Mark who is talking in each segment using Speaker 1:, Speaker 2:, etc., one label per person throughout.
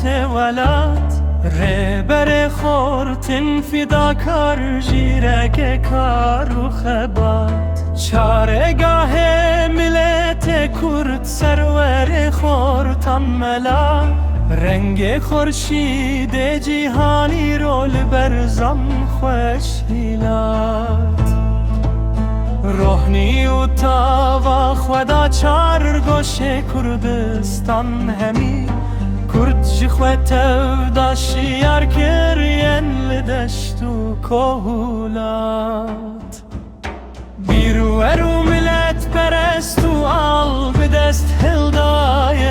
Speaker 1: ولات رهبر خورتن فداکار جیرک کار و خبات چارگاه ملت کرد سرور خورتم ملا رنگ خورشید جهانی رول برزم خوش هیلات روحنی و تاوا خدا چار گوشه کردستان همی کرد جخوت داشیار کرین لدشت و کهولات بیرو رو ملت پرست و آل بدست هلدای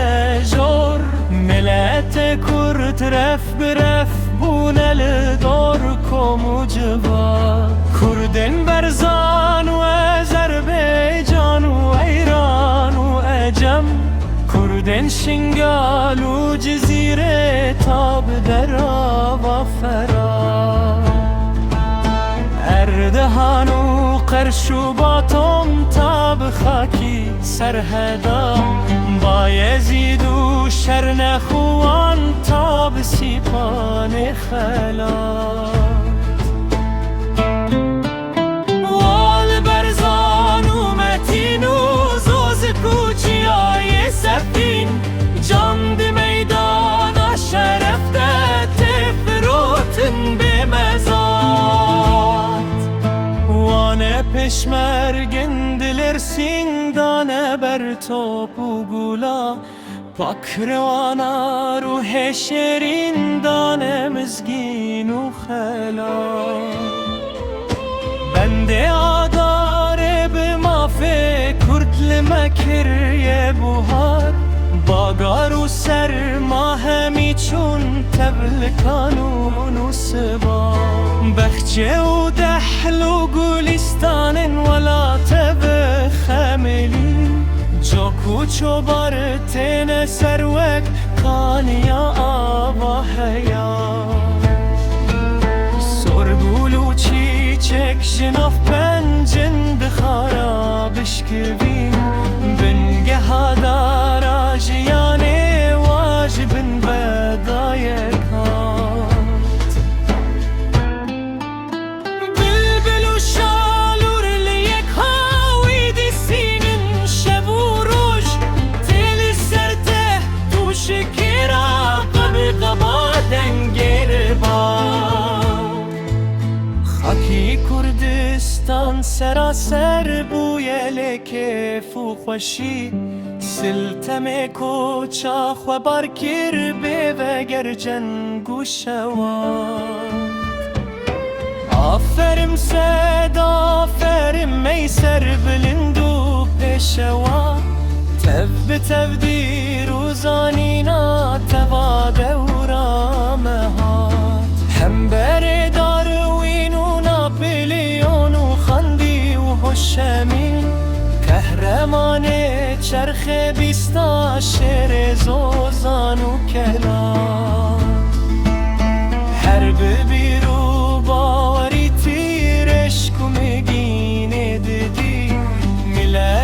Speaker 1: جور ملت کرد رف برف بونه لدور کم و جوا کردن برزان و آذربایجان و ایران و عجم کردن شنگال و جزیره تاب درا و فرا اردهان و قرش و باطم تاب خاکی سرهدا با یزید و شرنخوان تاب سیپان خلا وال برزان و متین و زوز کوچی های سفین جاند میدان شرفته تفروتن به مزاد وانه پشمرگن دلر سینگدانه بر توپ و گولا پاکروانا روح شیرین دانه مزگین و خلا بنده آداره به مافه کرد لمکر یه بوهار باگار و سر ما همی چون تبل کانون و سبا بخچه و دحل و گلستان ولا تب خملی جو کوچو بار تین سروک کانیا آوا هیا سرگول و چیچک جناف پنجن بخارا بشکوی بنگه هادارا جیانه واجبن بدای کات بلبل و شالور لیک هاویدی سینن شب و روش تل سرته تو شکرا قب قبا دنگر با خاکی کردستان سراسر بوی لکف و خوشی سلتم کوچا خبر کر به وگر جنگو شواد آفرم سد آفرم میسر بلندو پشوا تب تبدی روزانینا توا دورا مهات هم بر داروین و ناپلیون و خندی و هوشمین قهرمان چرخ بیستا شعر زوزان و کلام حرب بیرو باوری تیرش کمگین دیدی ملت